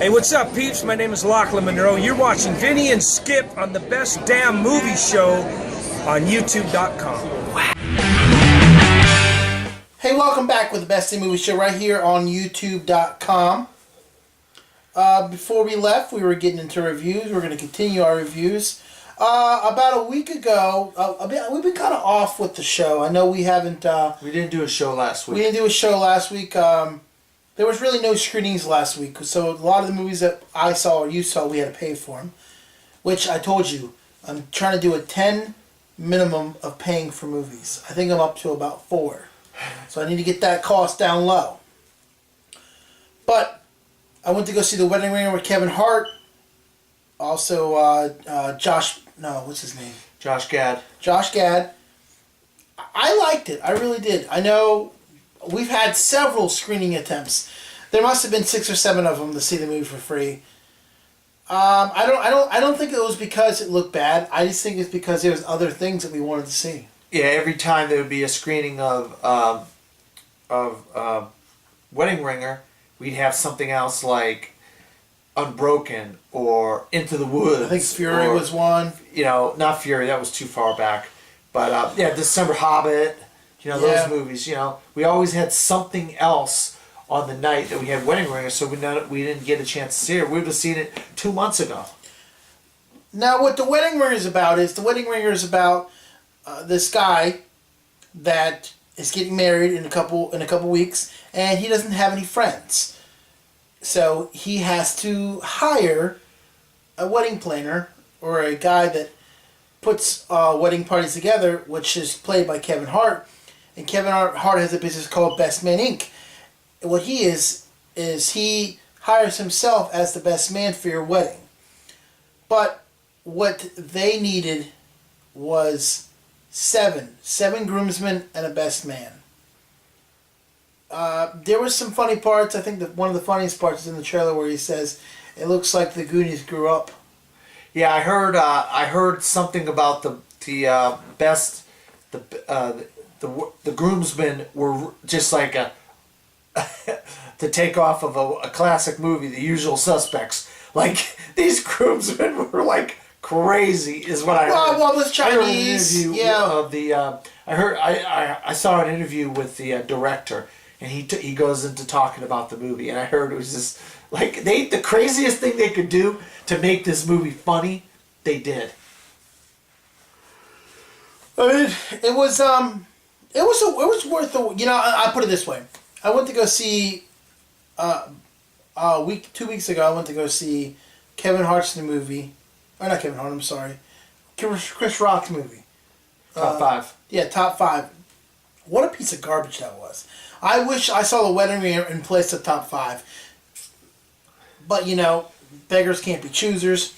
Hey, what's up, peeps? My name is Lachlan Monroe. You're watching Vinny and Skip on the Best Damn Movie Show on YouTube.com. Hey, welcome back with the Best Damn Movie Show right here on YouTube.com. Before we left, we were getting into reviews. We're going to continue our reviews. About a week ago, we've been kind of off with the show. I know we haven't... we didn't do a show last week. We didn't do a show last week. There was really no screenings last week, so a lot of the movies that I saw or you saw, we had to pay for them. Which I told you, I'm trying to do a 10 minimum of paying for movies. I think I'm up to about 4. So I need to get that cost down low. But I went to go see The Wedding Ringer with Kevin Hart. Also, what's his name? Josh Gad. Josh Gad. I liked it. I really did. I know we've had several screening attempts. There must have been 6 or 7 of them to see the movie for free. I don't think it was because it looked bad. I just think it's because there was other things that we wanted to see. Yeah, every time there would be a screening of Wedding Ringer, we'd have something else like Unbroken or Into the Woods. I think Fury was one. You know, not Fury, that was too far back. But yeah, December Hobbit, those movies, We always had something else on the night that we had Wedding Ringer, so we didn't get a chance to see it. We would have seen it 2 months ago. Now, what The Wedding Ringer is about is, The Wedding Ringer is about this guy that is getting married in a couple weeks, and he doesn't have any friends. So he has to hire a wedding planner or a guy that puts wedding parties together, which is played by Kevin Hart. And Kevin Hart has a business called Best Man Inc. And what he is he hires himself as the best man for your wedding. But what they needed was 7 groomsmen and a best man. There was some funny parts. I think that one of the funniest parts is in the trailer where he says, "It looks like the Goonies grew up." Yeah, I heard something about the groomsmen were just like to take off of a classic movie, The Usual Suspects. Like, these groomsmen were like crazy, is what I heard. Well, one was Chinese. I saw an interview with the director, and he goes into talking about the movie, and I heard it was just like the craziest thing they could do to make this movie funny, they did. I mean, it was worth the. I put it this way. I went to go see 2 weeks ago. I went to go see Kevin Hart's new movie. Or not Kevin Hart. I'm sorry, Chris Rock's movie. Top 5. Yeah, top 5. What a piece of garbage that was. I wish I saw The Wedding Ringer in place of top 5. But beggars can't be choosers.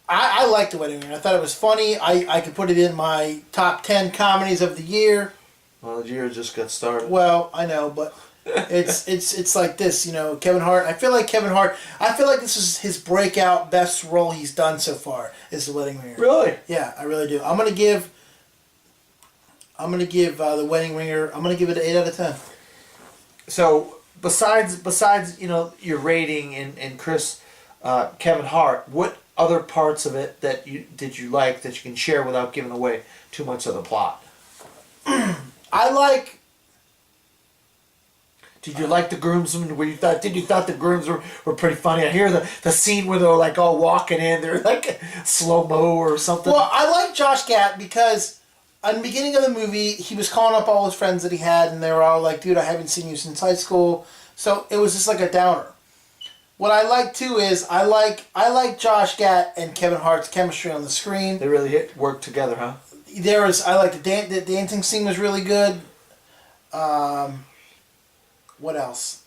I liked The Wedding Ringer. I thought it was funny. I could put it in my top 10 comedies of the year. Well, the year just got started. Well, I know, but it's like this, Kevin Hart. I feel like this is his breakout best role he's done so far, is The Wedding Ringer. Really? Yeah, I really do. I'm gonna give The Wedding Ringer. I'm gonna give it an 8 out of 10. So besides your rating and Kevin Hart, what other parts of it did you like that you can share without giving away too much of the plot? Did you like the groomsmen? Did you thought the grooms were pretty funny? I hear the scene where they're like all walking in, they're like slow-mo or something. Well, I like Josh Gad because at the beginning of the movie, he was calling up all his friends that he had, and they were all like, "Dude, I haven't seen you since high school." So it was just like a downer. What I like too is I like Josh Gad and Kevin Hart's chemistry on the screen. They really work together, huh? I like the dancing scene was really good. What else?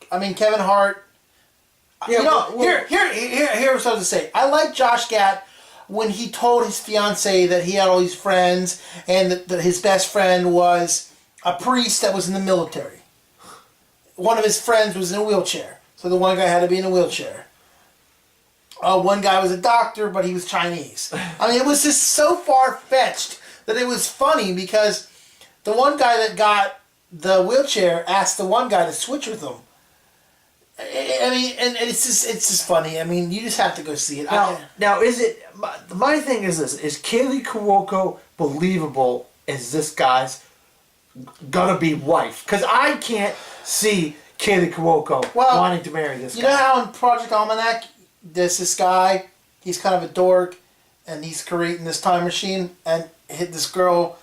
I mean, Kevin Hart. Yeah, here's what I was to say. I like Josh Gad when he told his fiancée that he had all these friends and that his best friend was a priest that was in the military. One of his friends was in a wheelchair, so the one guy had to be in a wheelchair. One guy was a doctor, but he was Chinese. I mean, it was just so far-fetched that it was funny because the one guy that got the wheelchair asked the one guy to switch with him. I mean, and it's just funny. I mean, you just have to go see it. Now is it? My thing is this: is Kaylee Cuoco believable as this guy's gonna be wife? Because I can't see Kaylee Cuoco wanting to marry this guy. You know how in Project Almanac, there's this guy. He's kind of a dork, and he's creating this time machine, and hit this girl.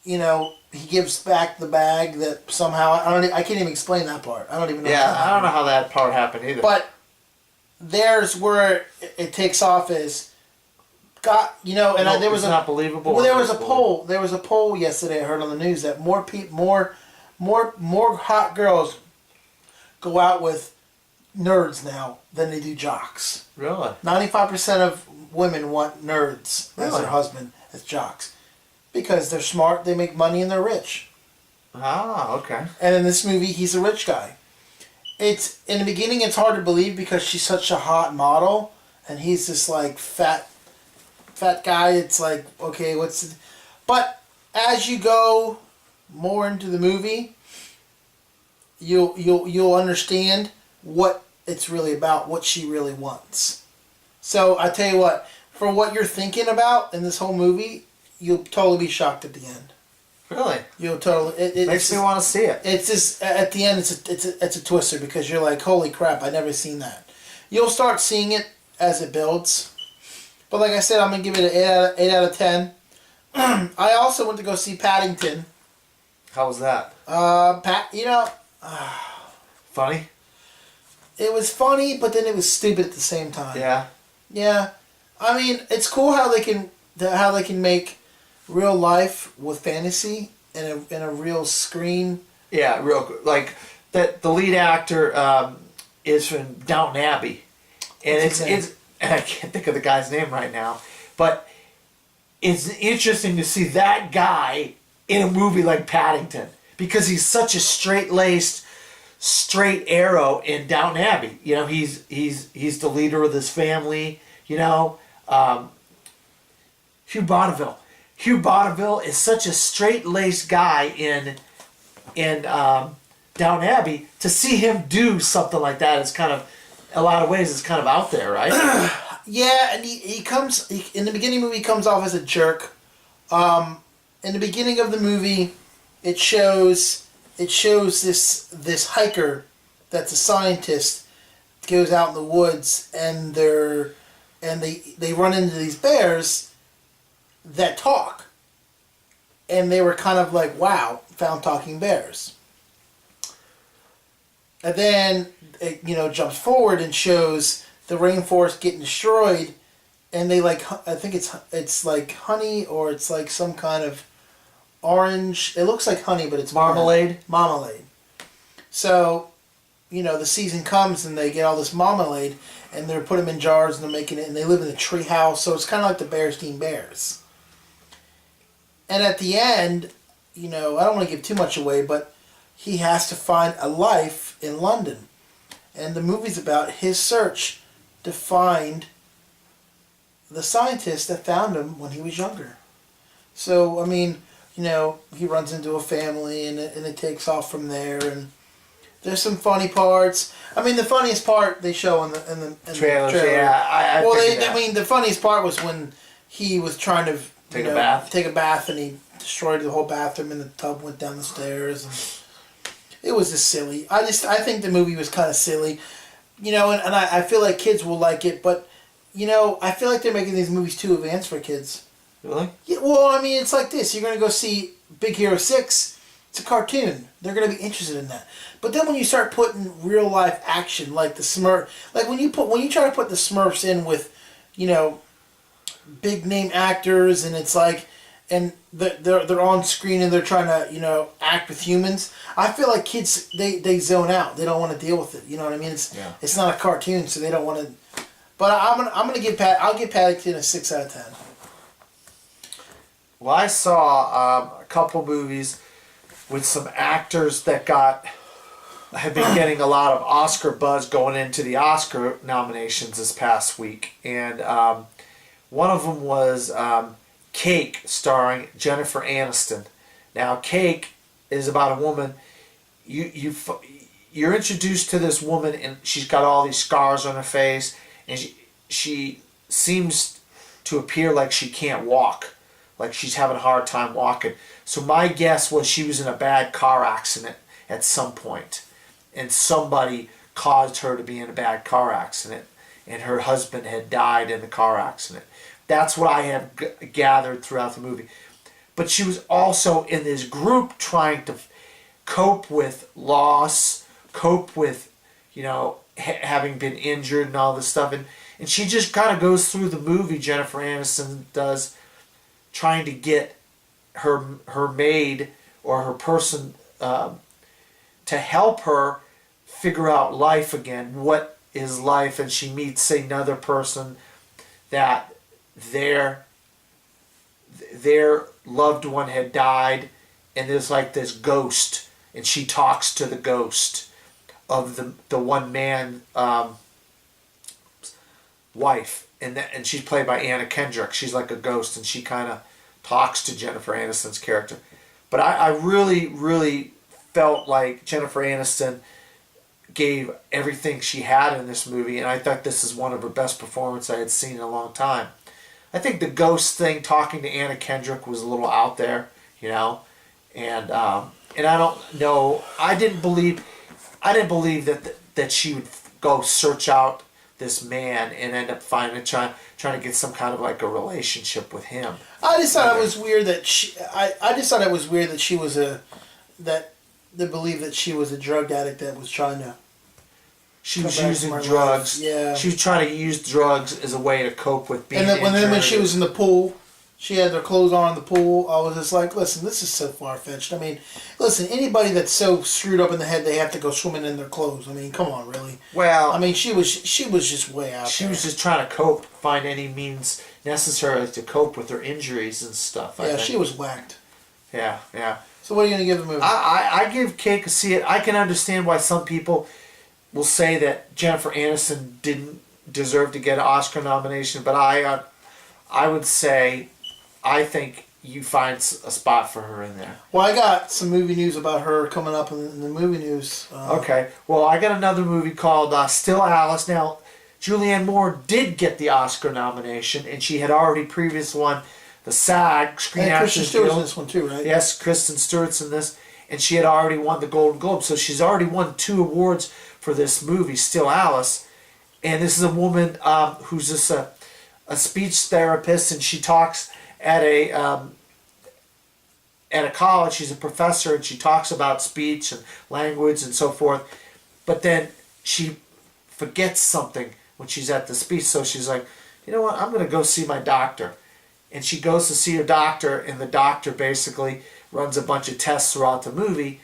You know, he gives back the bag that somehow I can't even explain that part. I don't even know. Yeah, I don't know how that part happened either. But there's where it takes off is, God, you know, and there was not believable. Well, there was a poll. There was a poll yesterday. I heard on the news that more hot girls go out with nerds now than they do jocks. Really? 95% of women want nerds as their husband, as jocks. Because they're smart, they make money, and they're rich. Ah, okay. And in this movie, he's a rich guy. It's in the beginning, it's hard to believe because she's such a hot model, and he's this like fat guy. It's like, okay, but as you go more into the movie, you'll understand what it's really about, what she really wants. So I tell you what, for what you're thinking about in this whole movie, you'll totally be shocked at the end. Really? You'll totally. It makes me want to see it. It's just at the end. It's a twister because you're like, holy crap! I never seen that. You'll start seeing it as it builds. But like I said, I'm gonna give it an 8 out of 10. I also went to go see Paddington. How was that? Funny. It was funny, but then it was stupid at the same time. Yeah. Yeah, I mean, it's cool how they can make real life with fantasy in a real screen. Yeah, like that. The lead actor is from Downton Abbey, and it's and I can't think of the guy's name right now, but it's interesting to see that guy in a movie like Paddington because he's such a straight-laced, straight arrow in Downton Abbey. You know, he's the leader of this family. You know, Hugh Bonneville. Hugh Bonneville is such a straight-laced guy in Downton Abbey. To see him do something like that is kind of, in a lot of ways, it's kind of out there, right? Yeah, and he comes in the beginning of the movie. He comes off as a jerk. In the beginning of the movie, it shows this hiker that's a scientist goes out in the woods and they run into these bears that talk, and they were kind of like, wow, found talking bears. And then it jumps forward and shows the rainforest getting destroyed, and they I think it's like honey, or it's like some kind of orange. It looks like honey, but it's marmalade. Marmalade. So, the season comes and they get all this marmalade, and they're put them in jars and they're making it, and they live in a tree house. So it's kind of like the Bearstein Bears. And at the end, I don't want to give too much away, but he has to find a life in London, and the movie's about his search to find the scientist that found him when he was younger. So, I mean, he runs into a family, and it takes off from there, and there's some funny parts. I mean, the funniest part they show in the trailer. Yeah, the funniest part was when he was trying to take a bath, and he destroyed the whole bathroom, and the tub went down the stairs, and it was just silly. I think the movie was kind of silly, and I feel like kids will like it, but I feel like they're making these movies too advanced for kids. Really? Yeah. Well, I mean, it's like this. You're gonna go see Big Hero 6. It's a cartoon. They're gonna be interested in that. But then when you start putting real life action, like the Smurf, like when you try to put the Smurfs in with, big name actors, and it's like, and they're on screen and they're trying to act with humans. I feel like kids they zone out. They don't want to deal with it. You know what I mean? It's not a cartoon, so they don't want to. But I'll give Paddington a 6 out of 10. Well, I saw a couple movies with some actors that have been getting a lot of Oscar buzz going into the Oscar nominations this past week, and one of them was Cake, starring Jennifer Aniston. Now, Cake is about a woman. You you're introduced to this woman, and she's got all these scars on her face, and she seems to appear like she can't walk, like she's having a hard time walking. So my guess was she was in a bad car accident at some point, and somebody caused her to be in a bad car accident, and her husband had died in the car accident. That's what I have gathered throughout the movie. But she was also in this group trying to cope with loss, cope with, having been injured and all this stuff. And she just kind of goes through the movie, Jennifer Aniston does, trying to get her maid or her person to help her figure out life again. What is life? And she meets another person that their loved one had died, and there's like this ghost, and she talks to the ghost of the one man wife, and she's played by Anna Kendrick. She's like a ghost, and she kind of talks to Jennifer Aniston's character. But I really, really felt like Jennifer Aniston gave everything she had in this movie, and I thought this is one of her best performances I had seen in a long time. I think the ghost thing, talking to Anna Kendrick, was a little out there, and I don't know. I didn't believe that she would go search out this man and end up trying to get some kind of like a relationship with him. I just thought it was weird that she was they believed that she was a drug addict that was trying to. She was using drugs. Yeah. She was trying to use drugs as a way to cope with being injured. And then when she was in the pool, she had their clothes on in the pool. I was just like, listen, this is so far-fetched. I mean, listen, anybody that's so screwed up in the head they have to go swimming in their clothes. I mean, come on, really. Well, I mean, she was just way out She there. was just trying to cope, find any means necessary to cope with her injuries and stuff. I think. She was whacked. Yeah. So what are you going to give the movie? I give Cake a see it. I can understand why some people will say that Jennifer Aniston didn't deserve to get an Oscar nomination, but I would say I think you find a spot for her in there. Well, I got some movie news about her coming up in the movie news. Okay. Well, I got another movie called Still Alice. Now, Julianne Moore did get the Oscar nomination, and she had already previously won the SAG Screen Actors Kristen Stewart's Guild. in this one too, right? Yes, Kristen Stewart's in this, and she had already won the Golden Globe, so she's already won 2 awards for this movie, Still Alice. And this is a woman who's just a speech therapist, and she talks at a college. She's a professor, and she talks about speech and language and so forth. But then she forgets something when she's at the speech, so she's like, you know what, I'm going to go see my doctor. And she goes to see her doctor, and the doctor basically runs a bunch of tests throughout the movie,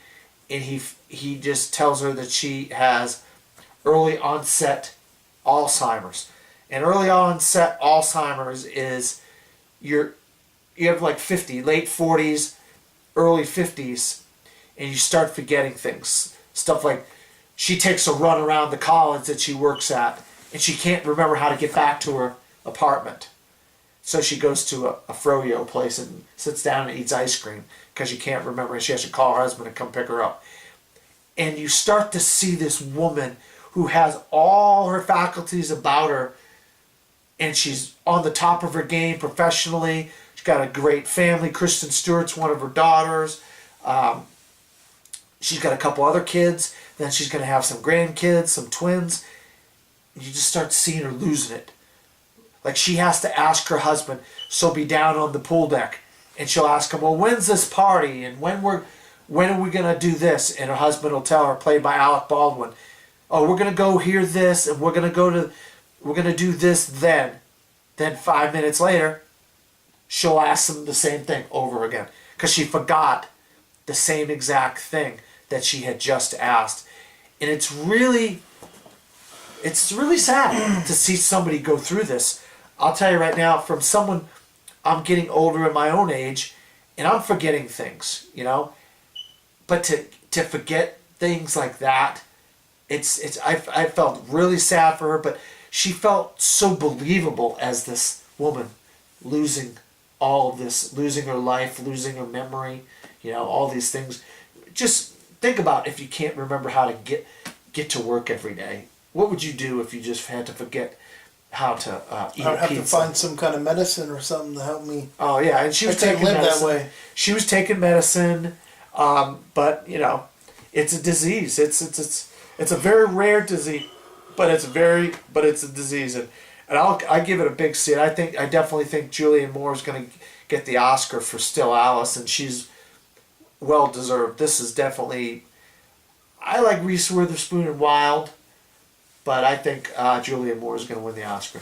and he just tells her that she has early onset Alzheimer's. And early onset Alzheimer's is you have like late 40s, early 50s, and you start forgetting things. Stuff like she takes a run around the college that she works at, and she can't remember how to get back to her apartment. So she goes to a froyo place and sits down and eats ice cream because she can't remember, and she has to call her husband to come pick her up. And you start to see this woman who has all her faculties about her, and she's on the top of her game professionally. She's got a great family. Kristen Stewart's one of her daughters. She's got a couple other kids. Then she's going to have some grandkids, some twins. You just start seeing her losing it. Like she has to ask her husband, so be down on the pool deck, and she'll ask him, well, when's this party, and when are we gonna do this? And her husband will tell her, played by Alec Baldwin, oh, we're gonna go hear this, and we're gonna do this then. Then 5 minutes later, she'll ask him the same thing over again because she forgot the same exact thing that she had just asked, and it's really sad to see somebody go through this. I'll tell you right now, from someone, I'm getting older in my own age, and I'm forgetting things, But to forget things like that, I felt really sad for her, but she felt so believable as this woman losing all of this, losing her life, losing her memory, all these things. Just think about if you can't remember how to get to work every day. What would you do if you just had to forget how to eat I'd have pizza? to find some kind of medicine or something to help me. Oh yeah, and she was taking medicine. That way. She was taking medicine, but you know, it's a disease. It's a very rare disease, but it's a disease, and I give it a big C. I definitely think Julianne Moore is going to get the Oscar for Still Alice, and she's well deserved. This is definitely. I like Reese Witherspoon and Wild, but I think Julianne Moore is going to win the Oscar.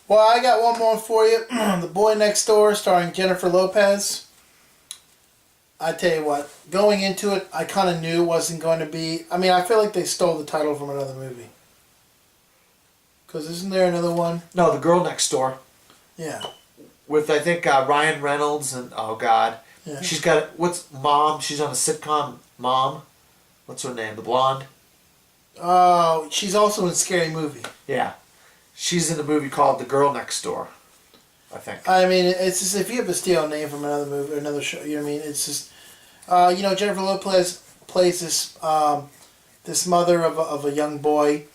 Well, I got one more for you. The Boy Next Door, starring Jennifer Lopez. I tell you what, going into it, I kind of knew it wasn't going to be... I mean, I feel like they stole the title from another movie. Because isn't there another one? No, The Girl Next Door. Yeah. With, I think, Ryan Reynolds and... Oh, God. Yeah. She's got... What's Mom? She's on a sitcom, Mom. What's her name? The blonde? Oh, she's also in Scary Movie. Yeah. She's in a movie called The Girl Next Door, I think. I mean, it's just, if you have to steal a name from another movie or another show, you know what I mean? It's just, you know, Jennifer Lopez plays this mother of a young boy,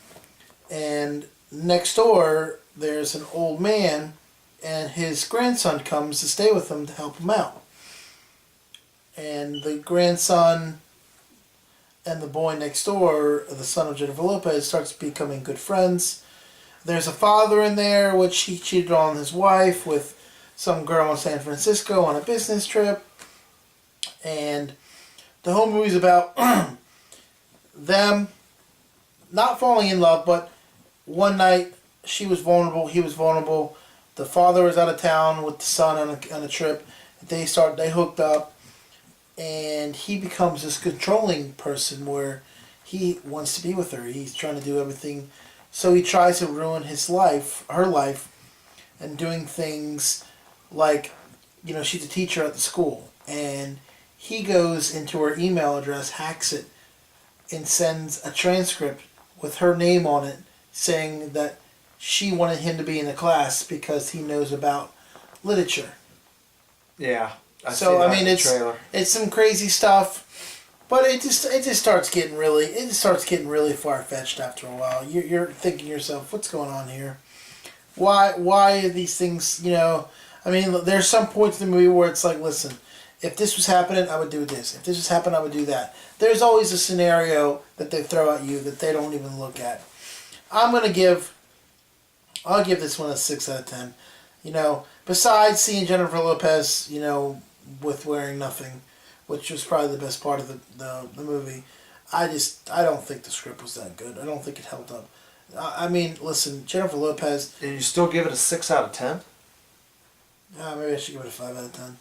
and next door there's an old man, and his grandson comes to stay with him to help him out. And the grandson and the boy next door, the son of Jennifer Lopez, starts becoming good friends. There's a father in there, which he cheated on his wife with some girl in San Francisco on a business trip. And the whole movie's about them not falling in love, but one night she was vulnerable, he was vulnerable. The father was out of town with the son on a trip. They hooked up, and he becomes this controlling person where he wants to be with her. He's trying to do everything. So he tries to ruin her life, and doing things like, you know, she's a teacher at the school, and he goes into her email address, hacks it, and sends a transcript with her name on it saying that she wanted him to be in the class because he knows about literature. Yeah. So I mean, it's some crazy stuff. But it just starts getting really far fetched after a while. You're thinking to yourself, what's going on here? Why are these things? You know, I mean, there's some points in the movie where it's like, listen, if this was happening, I would do this. If this was happening, I would do that. There's always a scenario that they throw at you that they don't even look at. I'll give this one a 6 out of 10. You know, besides seeing Jennifer Lopez, you know, with wearing nothing, which was probably the best part of the movie. I don't think the script was that good. I don't think it held up. I mean, listen, Jennifer Lopez... And you still give it a 6 out of 10? Maybe I should give it a 5 out of 10.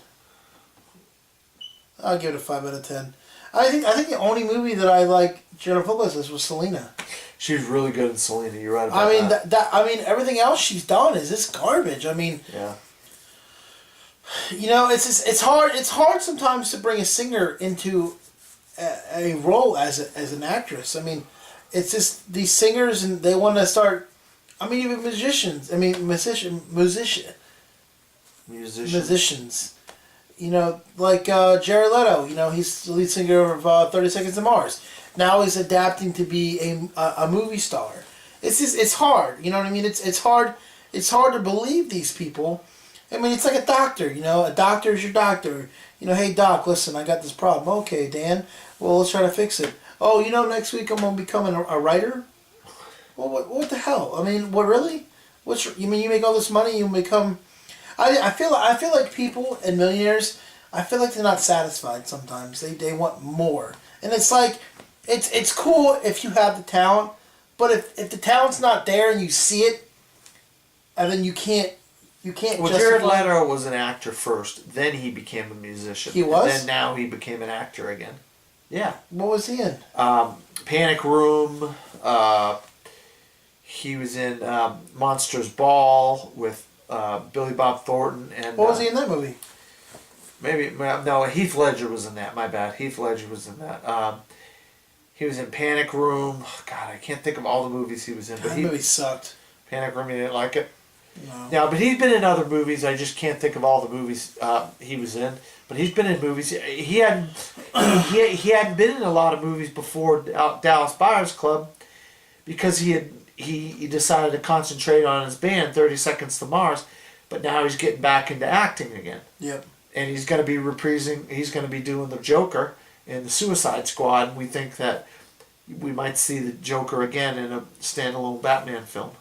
I'll give it a 5 out of 10. I think the only movie that I like Jennifer Lopez was Selena. She was really good in Selena. You're right about that. I mean, everything else she's done is just garbage. I mean... Yeah. You know, it's hard. It's hard sometimes to bring a singer into a role as an actress. I mean, it's just these singers, and they want to start. I mean, even musicians. I mean, musicians. You know, like Jared Leto. You know, he's the lead singer of 30 Seconds to Mars. Now he's adapting to be a movie star. It's hard. You know what I mean? It's hard. It's hard to believe these people. I mean, it's like a doctor, you know. A doctor is your doctor. You know, hey, doc, listen, I got this problem. Okay, Dan, well, let's try to fix it. Oh, you know, next week I'm going to become a writer? Well, what the hell? I mean, what, really? You mean you make all this money, you become... I feel like people and millionaires, I feel like they're not satisfied sometimes. They want more. And it's like, it's cool if you have the talent, but if the talent's not there and you see it, and then you can't... Well, Jared Leto was an actor first, then he became a musician. He was? And then now he became an actor again. Yeah. What was he in? Panic Room. He was in Monsters Ball with Billy Bob Thornton. And what was he in that movie? No, Heath Ledger was in that. My bad. Heath Ledger was in that. He was in Panic Room. God, I can't think of all the movies he was in. But That movie sucked. Panic Room, you didn't like it? No. Now, but he's been in other movies. I just can't think of all the movies he was in. But he's been in movies. He hadn't been in a lot of movies before Dallas Buyers Club because he decided to concentrate on his band 30 Seconds to Mars. But now he's getting back into acting again. Yep. And he's going to be reprising. He's going to be doing the Joker in the Suicide Squad. We think that we might see the Joker again in a standalone Batman film.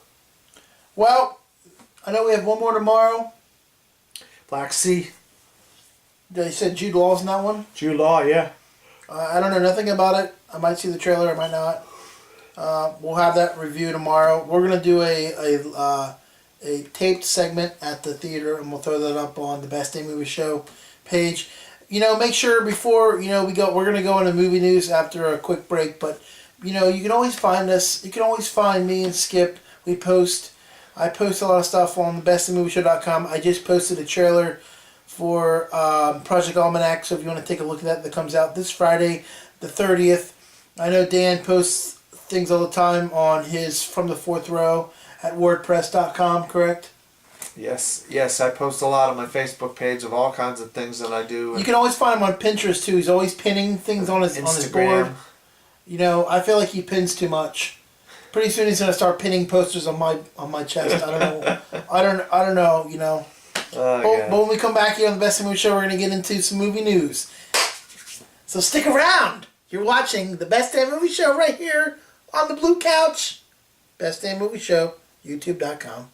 Well, I know we have one more tomorrow. Black Sea. They said Jude Law's in that one. Jude Law, yeah. I don't know nothing about it. I might see the trailer. I might not. We'll have that review tomorrow. We're gonna do a taped segment at the theater, and we'll throw that up on the Best Day Movie Show page. You know, make sure before we go. We're gonna go into movie news after a quick break, but you can always find us. You can always find me and Skip. I post a lot of stuff on thebestofmovieshow.com. I just posted a trailer for Project Almanac, so if you want to take a look at that comes out this Friday, the 30th. I know Dan posts things all the time on his From the Fourth Row at wordpress.com, correct? Yes, I post a lot on my Facebook page of all kinds of things that I do. You can always find him on Pinterest too. He's always pinning things on his board. I feel like he pins too much. Pretty soon he's gonna start pinning posters on my chest. I don't know. I don't know. But when we come back here on the Best of Movie Show, we're going to get into some movie news. So stick around. You're watching the Best Damn Movie Show right here on the blue couch. Best Damn Movie Show, YouTube.com.